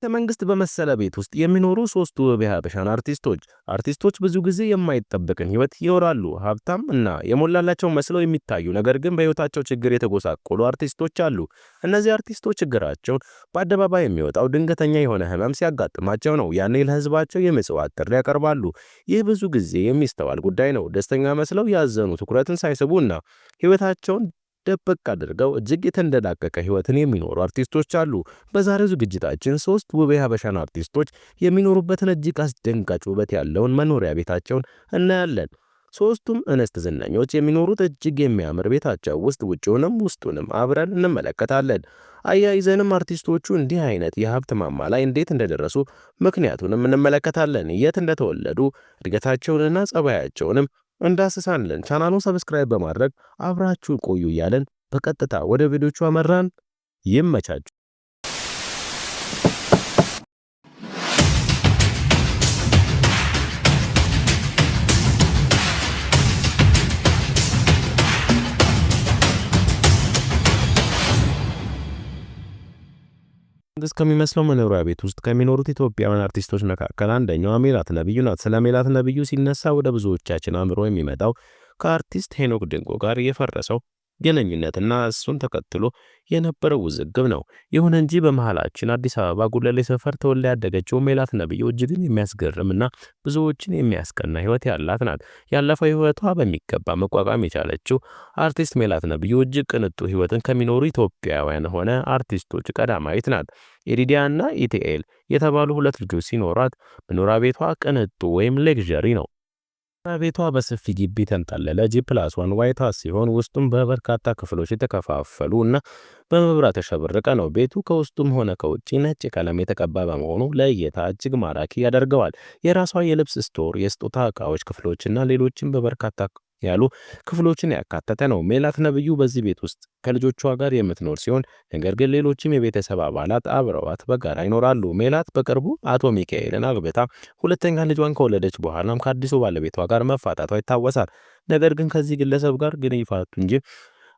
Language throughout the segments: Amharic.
ከመንግስት በመሰለ ቤት ውስጥ የሚኖሩ ሶስት ውብ የሀበሻን አርቲስቶች ብዙ ጊዜ የማይጠበቅን ህይወት ይኖራሉ። ሀብታም እና የሞላላቸው መስለው የሚታዩ ነገር ግን በህይወታቸው ችግር የተጎሳቆሉ አርቲስቶች አሉ። እነዚህ አርቲስቶች ችግራቸውን በአደባባይ የሚወጣው ድንገተኛ የሆነ ህመም ሲያጋጥማቸው ነው። ያኔ ለህዝባቸው የምጽዋት ጥሪ ያቀርባሉ። ይህ ብዙ ጊዜ የሚስተዋል ጉዳይ ነው። ደስተኛ መስለው ያዘኑ ትኩረትን ሳይስቡና ህይወታቸውን ደበቅ አድርገው እጅግ የተንደላቀቀ ህይወትን የሚኖሩ አርቲስቶች አሉ። በዛሬው ዝግጅታችን ሶስት ውብ የሀበሻን አርቲስቶች የሚኖሩበትን እጅግ አስደንጋጭ ውበት ያለውን መኖሪያ ቤታቸውን እናያለን። ሶስቱም እንስት ዝነኞች የሚኖሩት እጅግ የሚያምር ቤታቸው ውስጥ ውጪውንም ውስጡንም አብረን እንመለከታለን። አያይዘንም አርቲስቶቹ እንዲህ አይነት የሀብት ማማ ላይ እንዴት እንደደረሱ ምክንያቱንም እንመለከታለን። የት እንደተወለዱ እድገታቸውንና ጸባያቸውንም እንዳስሳለን። ቻናሉን ሰብስክራይብ በማድረግ አብራችሁ ቆዩ እያለን በቀጥታ ወደ ቪዲዮቹ አመራን። ይመቻችሁ። መንግስት ከሚመስለው መኖሪያ ቤት ውስጥ ከሚኖሩት ኢትዮጵያውያን አርቲስቶች መካከል አንደኛዋ ሜላት ነብዩ ናት። ስለ ሜላት ነብዩ ሲነሳ ወደ ብዙዎቻችን አእምሮ የሚመጣው ከአርቲስት ሄኖክ ድንቆ ጋር የፈረሰው ግንኙነትና እሱን ተከትሎ የነበረው ውዝግብ ነው። ይሁን እንጂ በመሃላችን አዲስ አበባ ጉለሌ ሰፈር ተወልዳ ያደገችው ሜላት ነብዩ እጅግን የሚያስገርምና ብዙዎችን የሚያስቀና ህይወት ያላት ናት። ያለፈው ህይወቷ በሚገባ መቋቋም የቻለችው አርቲስት ሜላት ነብዩ እጅግ ቅንጡ ህይወትን ከሚኖሩ ኢትዮጵያውያን ሆነ አርቲስቶች ቀዳማዊት ናት። ኤዲዲያና ኢቲኤል የተባሉ ሁለት ልጆች ሲኖሯት መኖሪያ ቤቷ ቅንጡ ወይም ሌክዠሪ ነው። ቤቷ በሰፊ ግቢ ተንጣለለ G+1 ዋይት ሃውስ ሲሆን ውስጡም በበርካታ ክፍሎች የተከፋፈሉ እና በመብራት የተሸበረቀ ነው። ቤቱ ከውስጡም ሆነ ከውጪ ነጭ ቀለም የተቀባ በመሆኑ ለእይታ እጅግ ማራኪ ያደርገዋል። የራሷ የልብስ ስቶር፣ የስጦታ ዕቃዎች ክፍሎችና ሌሎችም በበርካታ ያሉ ክፍሎችን ያካተተ ነው። ሜላት ነብዩ በዚህ ቤት ውስጥ ከልጆቿ ጋር የምትኖር ሲሆን ነገር ግን ሌሎችም የቤተሰብ አባላት አብረዋት በጋራ ይኖራሉ። ሜላት በቅርቡ አቶ ሚካኤልን አግብታ ሁለተኛ ልጇን ከወለደች በኋላም ከአዲሱ ባለቤቷ ጋር መፋታቷ ይታወሳል። ነገር ግን ከዚህ ግለሰብ ጋር ግን ይፋቱ እንጂ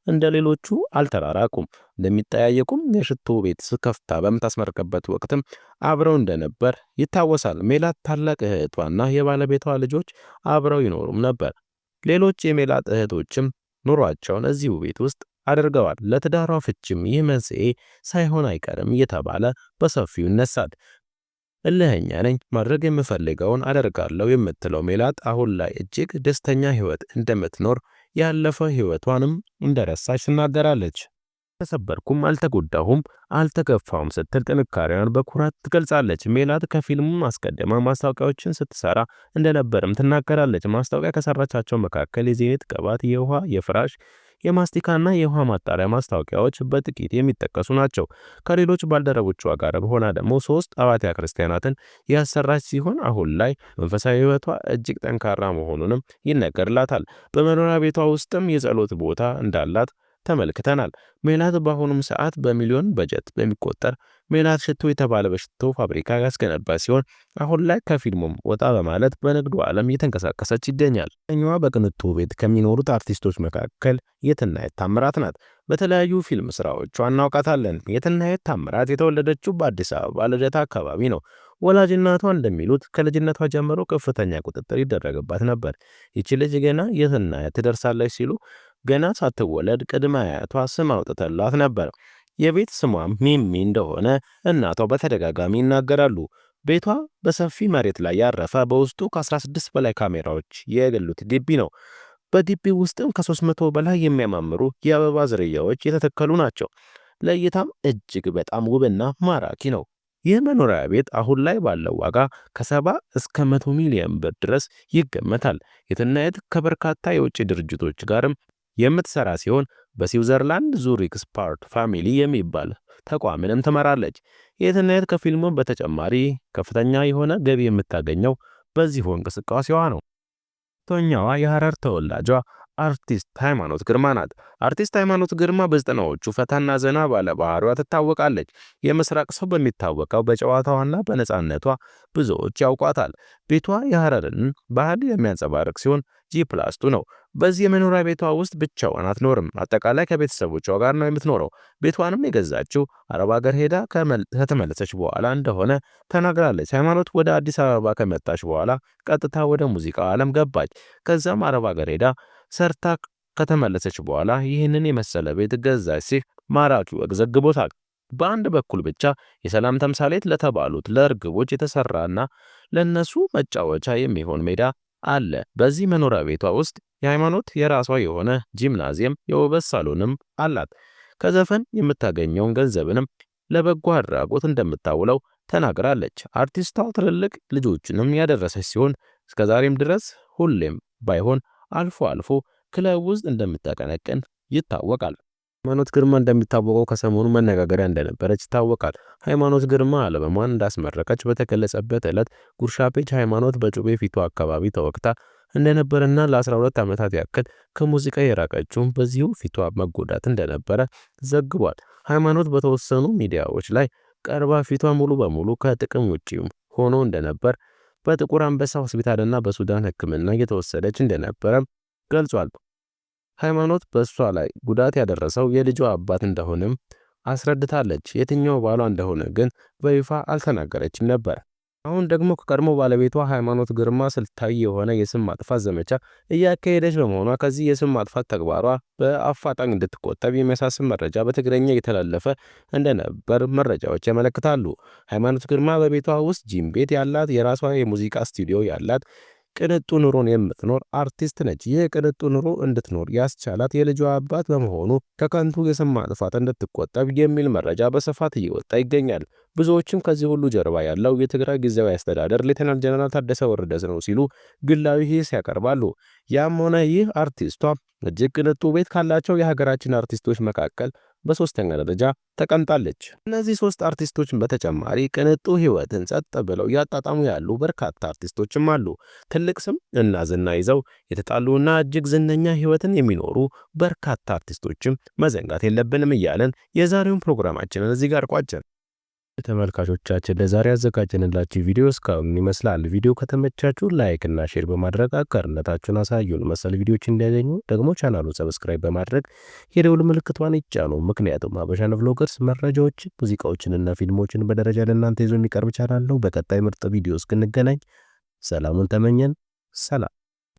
እንደ ሌሎቹ አልተራራቁም። እንደሚጠያየቁም የሽቶ ቤት ከፍታ በምታስመርቅበት ወቅትም አብረው እንደነበር ይታወሳል። ሜላት ታላቅ እህቷና የባለቤቷ ልጆች አብረው ይኖሩም ነበር። ሌሎች የሜላት እህቶችም ኑሯቸውን እዚሁ ቤት ውስጥ አድርገዋል። ለትዳሯ ፍቺም ይህ መንስኤ ሳይሆን አይቀርም እየተባለ በሰፊው ይነሳል። እልህኛ ነኝ፣ ማድረግ የምፈልገውን አደርጋለሁ የምትለው ሜላት አሁን ላይ እጅግ ደስተኛ ህይወት እንደምትኖር ያለፈ ህይወቷንም እንደረሳች ትናገራለች። ተሰበርኩም፣ አልተጎዳሁም፣ አልተገፋሁም ስትል ጥንካሬዋን በኩራት ትገልጻለች። ሜላት ከፊልሙ አስቀድማ ማስታወቂያዎችን ስትሰራ እንደነበርም ትናገራለች። ማስታወቂያ ከሰራቻቸው መካከል የዘይት ቅባት፣ የውሃ፣ የፍራሽ፣ የማስቲካና የውሃ ማጣሪያ ማስታወቂያዎች በጥቂት የሚጠቀሱ ናቸው። ከሌሎች ባልደረቦቿ ጋር ሆና ደግሞ 3 አብያተ ክርስቲያናትን ያሰራች ሲሆን አሁን ላይ መንፈሳዊ ህይወቷ እጅግ ጠንካራ መሆኑንም ይነገርላታል። በመኖሪያ ቤቷ ውስጥም የጸሎት ቦታ እንዳላት ተመልክተናል። ሜላት በአሁኑም ሰዓት በሚሊዮን በጀት በሚቆጠር ሜላት ሽቶ የተባለ በሽቶ ፋብሪካ ያስገነባ ሲሆን አሁን ላይ ከፊልሙም ወጣ በማለት በንግዱ ዓለም እየተንቀሳቀሰች ይገኛል። እኛዋ በቅንጡ ቤት ከሚኖሩት አርቲስቶች መካከል የትናየት ታምራት ናት። በተለያዩ ፊልም ስራዎቿ እናውቃታለን። የትናየት ታምራት የተወለደችው በአዲስ አበባ ልደታ አካባቢ ነው። ወላጅ እናቷ እንደሚሉት ከልጅነቷ ጀምሮ ከፍተኛ ቁጥጥር ይደረግባት ነበር። ይቺ ልጅ ገና የትናየት ትደርሳለች ሲሉ ገና ሳትወለድ ቅድመ አያቷ ስም አውጥተላት ነበር። የቤት ስሟም ሚሚ እንደሆነ እናቷ በተደጋጋሚ ይናገራሉ። ቤቷ በሰፊ መሬት ላይ ያረፈ በውስጡ ከ16 በላይ ካሜራዎች የገሉት ግቢ ነው። በግቢው ውስጥም ከ300 በላይ የሚያማምሩ የአበባ ዝርያዎች የተተከሉ ናቸው። ለእይታም እጅግ በጣም ውብና ማራኪ ነው። ይህ መኖሪያ ቤት አሁን ላይ ባለው ዋጋ ከ70 እስከ 100 ሚሊዮን ብር ድረስ ይገመታል። የትናየት ከበርካታ የውጭ ድርጅቶች ጋርም የምትሰራ ሲሆን በስዊዘርላንድ ዙሪክ ስፓርት ፋሚሊ የሚባል ተቋምንም ትመራለች። የትናየት ከፊልሙ በተጨማሪ ከፍተኛ የሆነ ገቢ የምታገኘው በዚሁ እንቅስቃሴዋ ነው። ቶኛዋ የሐረር ተወላጇ አርቲስት ሃይማኖት ግርማ ናት። አርቲስት ሃይማኖት ግርማ በዘጠናዎቹ ፈታና ዘና ባለ ባህሪዋ ትታወቃለች። የምስራቅ ሰው በሚታወቀው በጨዋታዋና በነፃነቷ ብዙዎች ያውቋታል። ቤቷ የሐረርን ባህል የሚያንጸባርቅ ሲሆን G+2 ነው። በዚህ የመኖሪያ ቤቷ ውስጥ ብቻዋን አትኖርም። አጠቃላይ ከቤተሰቦቿ ጋር ነው የምትኖረው። ቤቷንም የገዛችው አረብ ሀገር ሄዳ ከተመለሰች በኋላ እንደሆነ ተናግራለች። ሃይማኖት ወደ አዲስ አበባ ከመጣች በኋላ ቀጥታ ወደ ሙዚቃው ዓለም ገባች። ከዛም አረብ ሀገር ሄዳ ሰርታ ከተመለሰች በኋላ ይህንን የመሰለ ቤት ገዛች ሲል ማራኪ ወግ ዘግቦታል። በአንድ በኩል ብቻ የሰላም ተምሳሌት ለተባሉት ለእርግቦች የተሰራና ለነሱ መጫወቻ የሚሆን ሜዳ አለ። በዚህ መኖሪያ ቤቷ ውስጥ የሃይማኖት የራሷ የሆነ ጂምናዚየም፣ የውበት ሳሎንም አላት። ከዘፈን የምታገኘውን ገንዘብንም ለበጎ አድራጎት እንደምታውለው ተናግራለች። አርቲስቷ ትልልቅ ልጆችንም ያደረሰች ሲሆን እስከዛሬም ድረስ ሁሌም ባይሆን አልፎ አልፎ ክለብ ውስጥ እንደምታቀነቅን ይታወቃል። ሃይማኖት ግርማ እንደሚታወቀው ከሰሞኑ መነጋገሪያ እንደነበረች ይታወቃል። ሃይማኖት ግርማ አልበሟን እንዳስመረቀች በተገለጸበት ዕለት ጉርሻ ፔጅ ሃይማኖት በጩቤ ፊቷ አካባቢ ተወግታ እንደነበረና ለ12 ዓመታት ያክል ከሙዚቃ የራቀችው በዚሁ ፊቷ መጎዳት እንደነበረ ዘግቧል። ሃይማኖት በተወሰኑ ሚዲያዎች ላይ ቀርባ ፊቷ ሙሉ በሙሉ ከጥቅም ውጪ ሆኖ እንደነበር፣ በጥቁር አንበሳ ሆስፒታልና በሱዳን ሕክምና እየተወሰደች እንደነበረ ገልጿል። ሃይማኖት በእሷ ላይ ጉዳት ያደረሰው የልጇ አባት እንደሆነም አስረድታለች። የትኛው ባሏ እንደሆነ ግን በይፋ አልተናገረችም ነበር። አሁን ደግሞ ከቀድሞ ባለቤቷ ሃይማኖት ግርማ ስልታዊ የሆነ የስም ማጥፋት ዘመቻ እያካሄደች በመሆኗ ከዚህ የስም ማጥፋት ተግባሯ በአፋጣኝ እንድትቆጠብ የሚያሳስብ መረጃ በትግረኛ እየተላለፈ እንደነበር መረጃዎች ያመለክታሉ። ሃይማኖት ግርማ በቤቷ ውስጥ ጂም ቤት ያላት፣ የራሷ የሙዚቃ ስቱዲዮ ያላት ቅንጡ ኑሮን የምትኖር አርቲስት ነች። ይህ ቅንጡ ኑሮ እንድትኖር ያስቻላት የልጇ አባት በመሆኑ ከከንቱ የስም ማጥፋት እንድትቆጠብ የሚል መረጃ በስፋት እየወጣ ይገኛል። ብዙዎችም ከዚህ ሁሉ ጀርባ ያለው የትግራይ ጊዜያዊ አስተዳደር ሌተናል ጀነራል ታደሰ ወረደ ነው ሲሉ ግላዊ ሂስ ያቀርባሉ። ያም ሆነ ይህ አርቲስቷ እጅግ ቅንጡ ቤት ካላቸው የሀገራችን አርቲስቶች መካከል በሶስተኛ ደረጃ ተቀምጣለች። እነዚህ ሶስት አርቲስቶች በተጨማሪ ቅንጡ ህይወትን ጸጥ ብለው ያጣጣሙ ያሉ በርካታ አርቲስቶችም አሉ። ትልቅ ስም እና ዝና ይዘው የተጣሉና እጅግ ዝነኛ ህይወትን የሚኖሩ በርካታ አርቲስቶችም መዘንጋት የለብንም እያለን የዛሬውን ፕሮግራማችንን እዚህ ጋር ቋጨን። ተመልካቾቻችን ለዛሬ ያዘጋጀንላችሁ ቪዲዮ እስካሁን ይመስላል። ቪዲዮ ከተመቻችሁ ላይክ እና ሼር በማድረግ አጋርነታችሁን አሳዩን። መሰል ቪዲዮዎች እንዲያገኙ ደግሞ ቻናሉን ሰብስክራይብ በማድረግ የደውል ምልክቷን ይጫኑ። ምክንያቱም ሀበሻን ቭሎገርስ መረጃዎችን፣ ሙዚቃዎችንና ፊልሞችን በደረጃ ለእናንተ ይዞ የሚቀርብ ቻናል ነው። በቀጣይ ምርጥ ቪዲዮ እስክንገናኝ ሰላሙን ተመኘን። ሰላም።